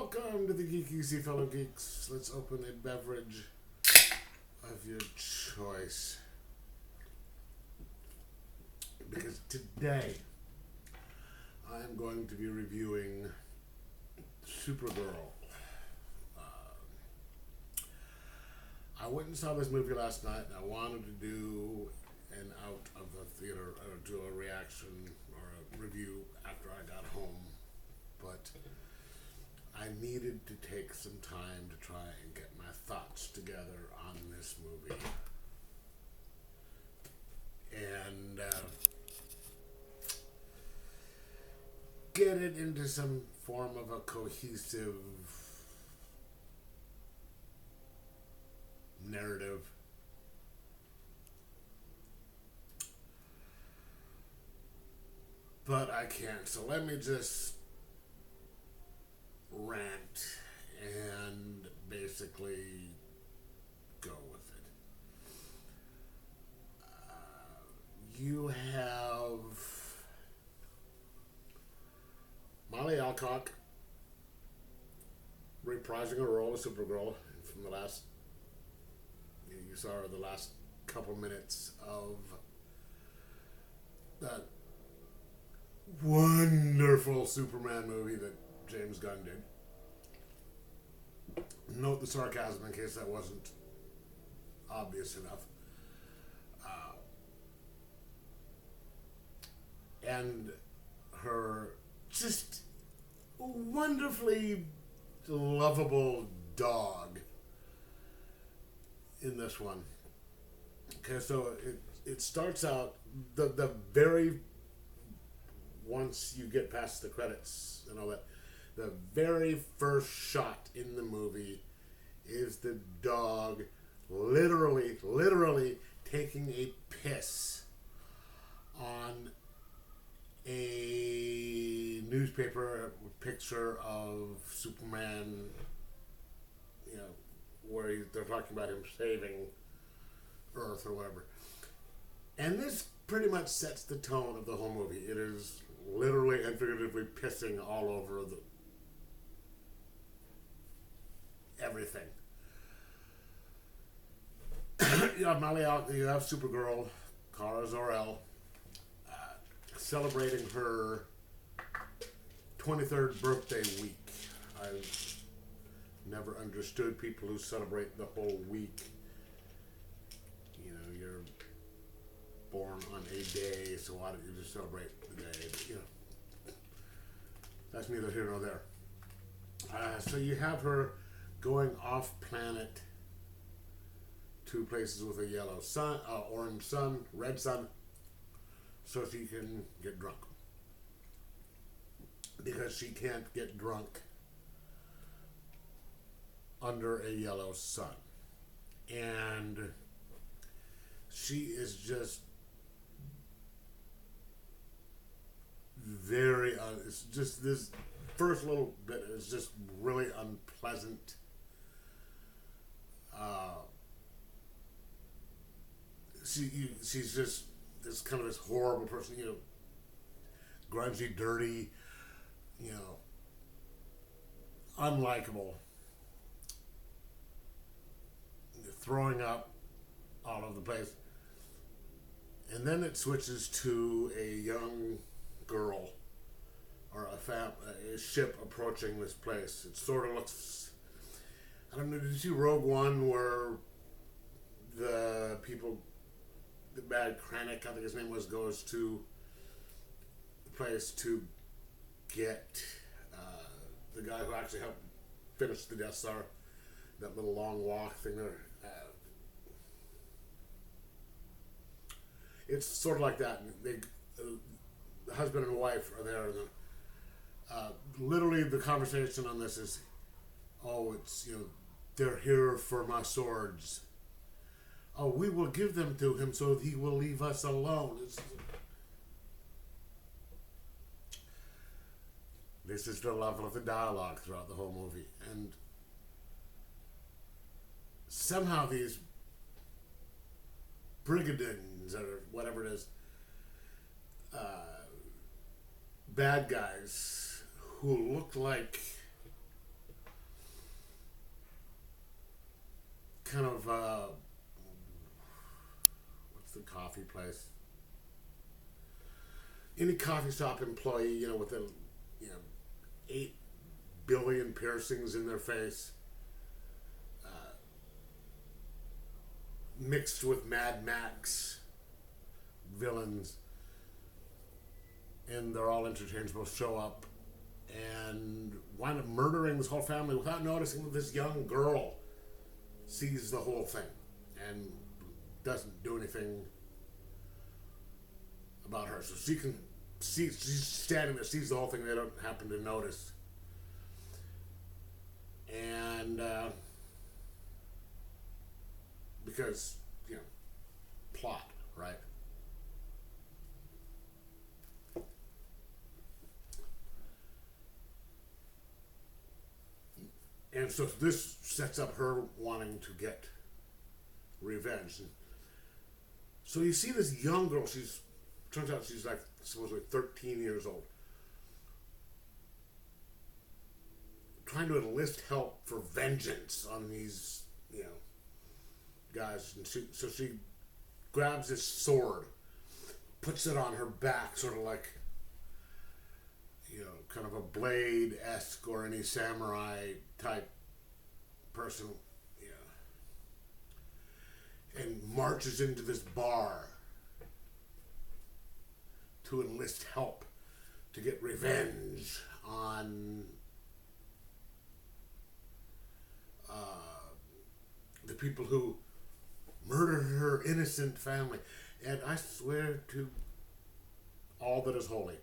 Welcome to the Geeky See Fellow Geeks. Let's open a beverage of your choice. Because today I am going to be reviewing Supergirl. I went and saw this movie last night, and I wanted to do an out of the theater, do a reaction or a review after I got home, but I needed to take some time to try and get my thoughts together on this movie. And get it into some form of a cohesive narrative. But I can't, so let me just rant and basically go with it. You have Molly Alcock reprising her role as Supergirl from the last, you saw her the last couple minutes of that wonderful Superman movie that James Gunn did. Note the sarcasm in case that wasn't obvious enough. And her just wonderfully lovable dog in this one. Okay, so it starts out the very, once you get past the credits and all that, the very first shot in the movie is the dog literally taking a piss on a newspaper picture of Superman, where they're talking about him saving Earth or whatever. And this pretty much sets the tone of the whole movie. It is literally and figuratively pissing all over everything. You have Molly out. You have Supergirl, Kara Zor-El, celebrating her 23rd birthday week. I've never understood people who celebrate the whole week. You're born on a day, so why don't you just celebrate the day? But, that's neither here nor there. So you have her going off planet to places with a yellow sun, orange sun, red sun, so she can get drunk. Because she can't get drunk under a yellow sun. And she is just very, it's just this first little bit is just really unpleasant. She's just this kind of this horrible person, grungy, dirty, unlikable, throwing up all over the place. And then it switches to a young girl or a ship approaching this place. It sort of looks, I don't know, did you see Rogue One where the bad Krennic, I think his name was, goes to the place to get the guy who actually helped finish the Death Star, that little long walk thing there. It's sort of like that. The husband and wife are there. And literally, the conversation on this is, it's, they're here for my swords. Oh, we will give them to him so he will leave us alone. This is the level of the dialogue throughout the whole movie. And somehow these brigadons, or whatever it is, bad guys who look like kind of what's the coffee place? Any coffee shop employee, with a 8 billion piercings in their face, mixed with Mad Max villains, and they're all interchangeable, show up and wind up murdering this whole family without noticing that this young girl sees the whole thing and doesn't do anything about her. So she can see, she's standing there, sees the whole thing, they don't happen to notice. And because, plot, right? And so this sets up her wanting to get revenge. And so you see this young girl, turns out she's like supposedly 13 years old, trying to enlist help for vengeance on these, guys. And she grabs this sword, puts it on her back, sort of like, kind of a Blade-esque or any samurai type person, and marches into this bar to enlist help to get revenge on the people who murdered her innocent family. And I swear to all that is holy,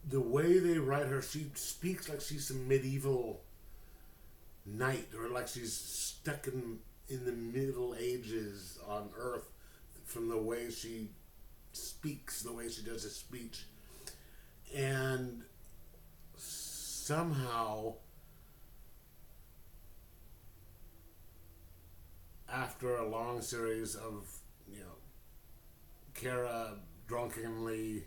the way they write her, she speaks like she's some medieval knight, or like she's stuck in the Middle Ages on Earth, from the way she speaks, the way she does a speech. And somehow, after a long series of, Kara drunkenly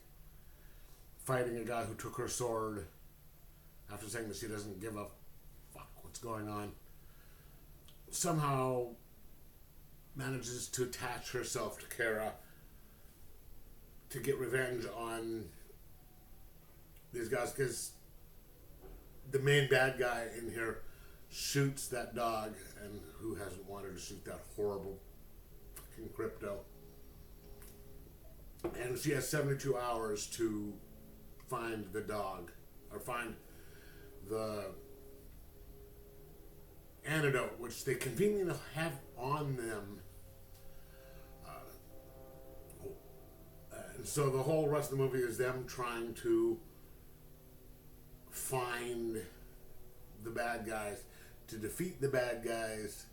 fighting a guy who took her sword, after saying that she doesn't give a fuck what's going on, somehow manages to attach herself to Kara to get revenge on these guys, because the main bad guy in here shoots that dog, and who hasn't wanted to shoot that horrible fucking crypto? And she has 72 hours to find the dog, or find the antidote, which they conveniently have on them. And so the whole rest of the movie is them trying to find the bad guys, to defeat the bad guys.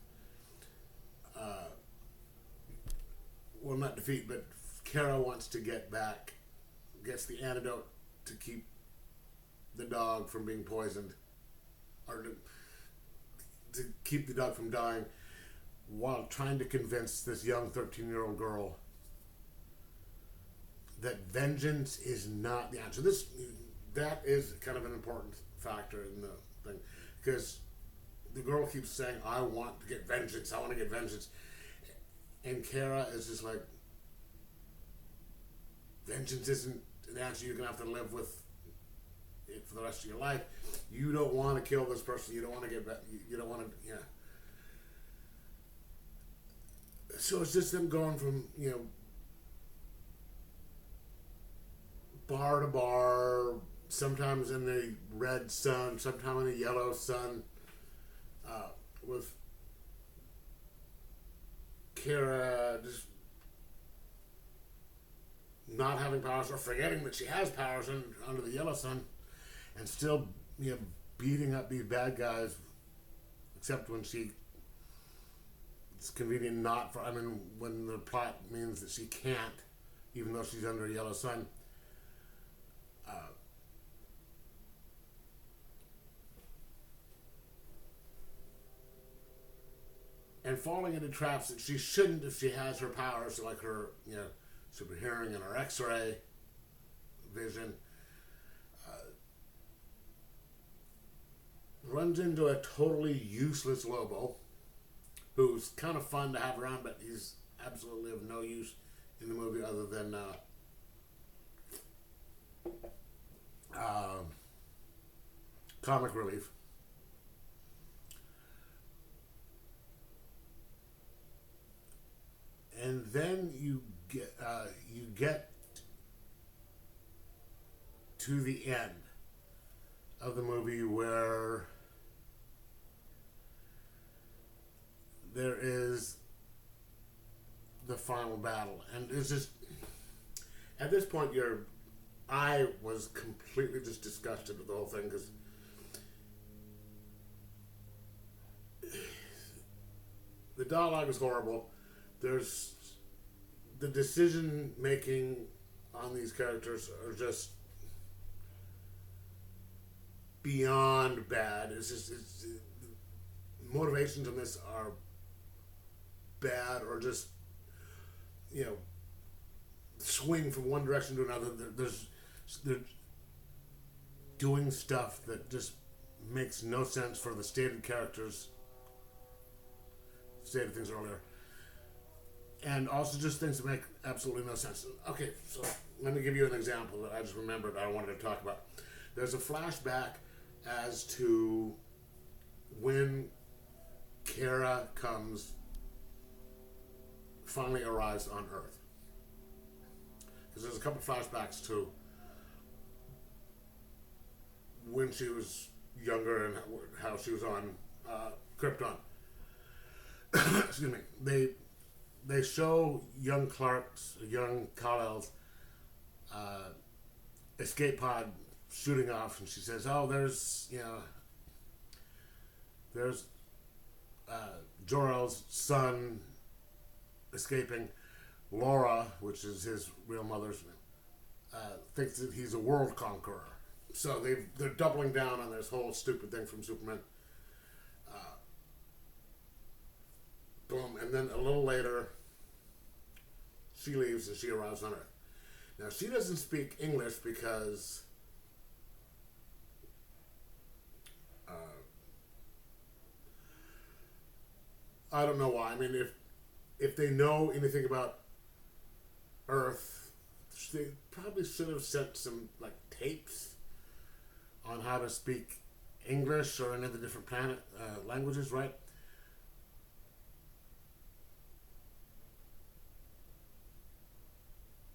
Well, not defeat, but Kara wants to gets the antidote to keep the dog from being poisoned, or to keep the dog from dying, while trying to convince this young 13-year-old girl that vengeance is not the answer. That is kind of an important factor in the thing, because the girl keeps saying, I want to get vengeance, and Kara is just like, vengeance isn't the answer. You're going to have to live with it for the rest of your life. You don't want to kill this person. You don't want to get back. You don't want to, So it's just them going from, bar to bar, sometimes in the red sun, sometimes in the yellow sun, with Kara just not having powers, or forgetting that she has powers under the yellow sun, and still, beating up these bad guys, except when it's convenient not for, when the plot means that she can't, even though she's under a yellow sun. And falling into traps that she shouldn't if she has her powers, like her, super hearing and her X-ray vision. runs into a totally useless Lobo, who's kind of fun to have around, but he's absolutely of no use in the movie other than comic relief. And then you get to the end of the movie where there is the final battle, and it's just at this point I was completely just disgusted with the whole thing because the dialogue is horrible. There's the decision making on these characters are just beyond bad. Motivations in this are bad, or just swing from one direction to another. They're doing stuff that just makes no sense for the stated characters. Stated things earlier. And also just things that make absolutely no sense. Okay, so let me give you an example that I just remembered I wanted to talk about. There's a flashback as to when Kara finally arrives on Earth. Because there's a couple flashbacks to when she was younger and how she was on Krypton. Excuse me. They show young Kal-El's escape pod shooting off, and she says, "Oh, there's Jor-El's son escaping." Laura, which is his real mother's, thinks that he's a world conqueror. So they're doubling down on this whole stupid thing from Superman. Boom, and then a little later, she leaves and she arrives on Earth. Now, she doesn't speak English because I don't know why. I mean, if they know anything about Earth, they probably should have sent some tapes on how to speak English or any of the different planet languages, right?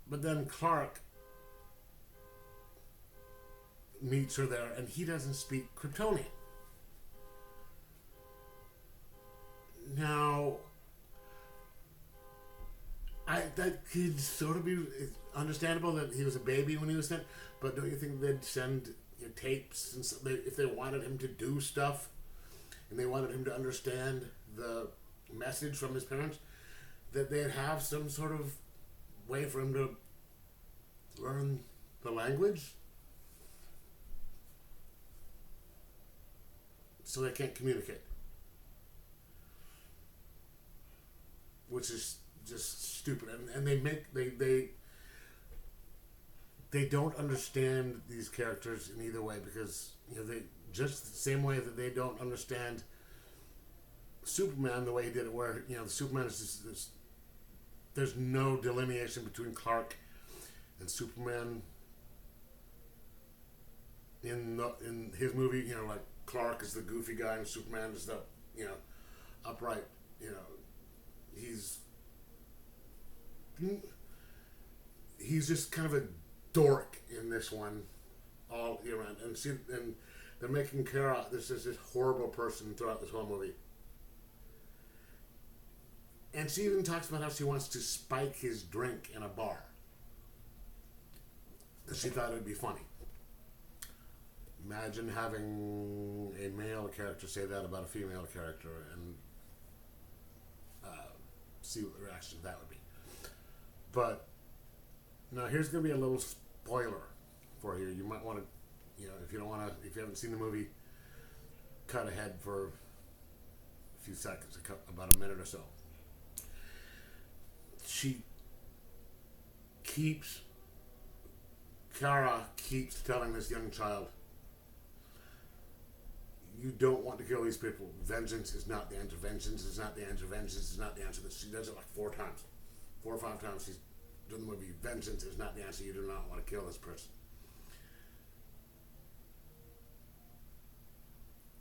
But then Clark meets her there, and he doesn't speak Kryptonian. Now, that could sort of be understandable that he was a baby when he was sent, but don't you think they'd send tapes and if they wanted him to do stuff and they wanted him to understand the message from his parents, that they'd have some sort of way for him to learn the language so they can't communicate, which is just stupid. And they don't understand these characters in either way, because they just the same way that they don't understand Superman the way he did it, where Superman is just this. There's no delineation between Clark and Superman in his movie. Like Clark is the goofy guy and Superman is the upright. He's just kind of a dork in this one all year round, and they're making Kara this horrible person throughout this whole movie. And she even talks about how she wants to spike his drink in a bar. She thought it would be funny. Imagine having a male character say that about a female character, and see what the reaction to that would be. But now here's going to be a little spoiler for you. You might want to, if you haven't seen the movie, cut ahead for a few seconds, about a minute or so. Kara keeps telling this young child, you don't want to kill these people. Vengeance is not the answer. Vengeance is not the answer. Vengeance is not the answer. She does it like 4 times. 4 or 5 times she's done the movie. Vengeance is not the answer. You do not want to kill this person.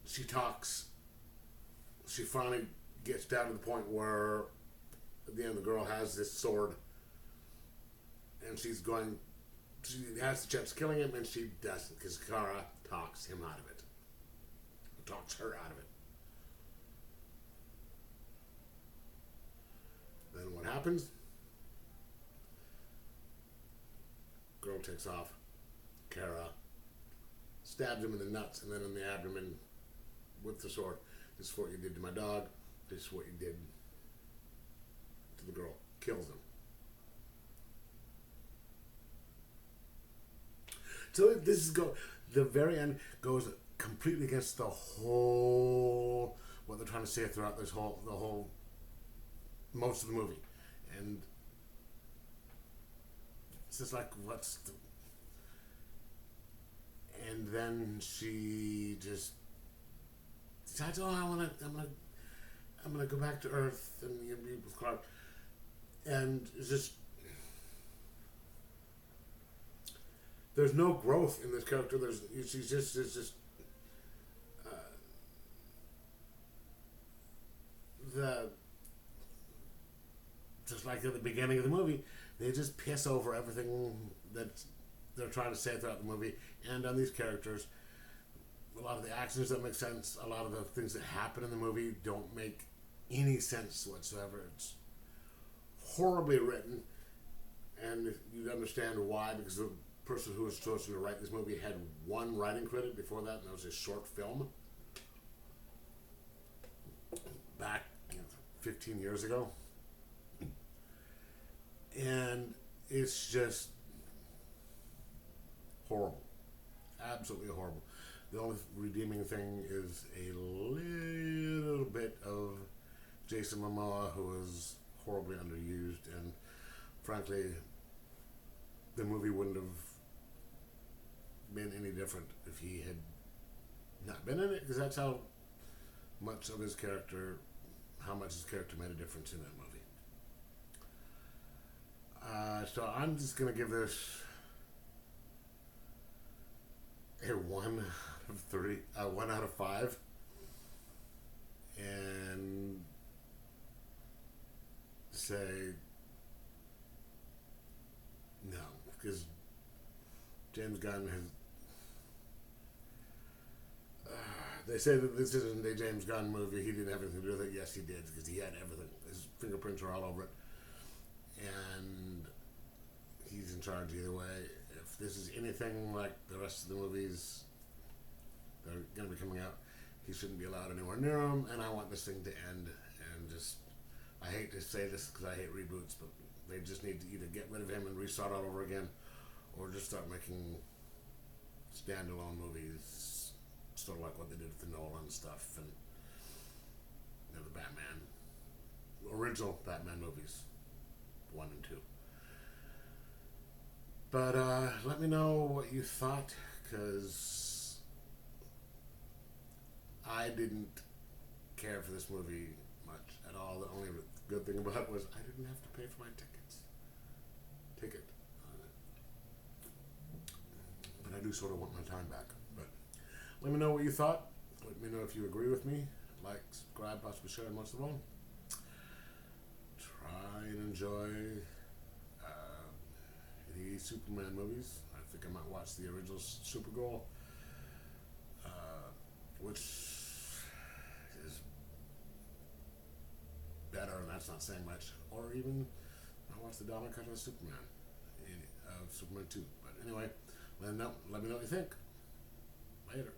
She talks. She finally gets down to the point where at the end the girl has this sword and she has the chance of killing him, and she doesn't because Kara talks him out of it. Talks her out of it. Then what happens? Girl takes off. Kara stabs him in the nuts and then in the abdomen with the sword. This is what you did to my dog. This is what you did to the girl. Kills him. So the very end goes completely against the whole what they're trying to say throughout the whole most of the movie, and it's just like and then she just decides, oh, I'm gonna go back to Earth and be with Clark, and it's just there's no growth in this character. She's just just like at the beginning of the movie, they just piss over everything that they're trying to say throughout the movie and on these characters. A lot of the actions don't make sense. A lot of the things that happen in the movie don't make any sense whatsoever. It's horribly written, and you understand why, because the person who was chosen to write this movie had one writing credit before that, and that was a short film back 15 years ago. And it's just horrible. Absolutely horrible. The only redeeming thing is a little bit of Jason Momoa, who is horribly underused, and frankly, the movie wouldn't have been any different if he had not been in it, because that's how much his character made a difference in that movie. So I'm just going to give this a 1 out of 5. And say no, because James Gunn has they say that this isn't a James Gunn movie. He didn't have anything to do with it. Yes, he did, because he had everything. His fingerprints are all over it. And he's in charge either way. If this is anything like the rest of the movies that are going to be coming out, he shouldn't be allowed anywhere near them. And I want this thing to end. And just, I hate to say this because I hate reboots, but they just need to either get rid of him and restart all over again, or just start making standalone movies, sort of like what they did with the Nolan stuff and the Batman, original Batman movies, 1 and 2. But let me know what you thought, because I didn't care for this movie much at all. The only good thing about it was I didn't have to pay for my ticket. But I do sort of want my time back. But let me know what you thought. Let me know if you agree with me. Like, subscribe, possibly share, and most of all, try and enjoy the Superman movies. I think I might watch the original Supergirl, which is better, and that's not saying much. Or even I watch the Donna cut of Superman, Superman 2. But anyway, let me know what you think. Later.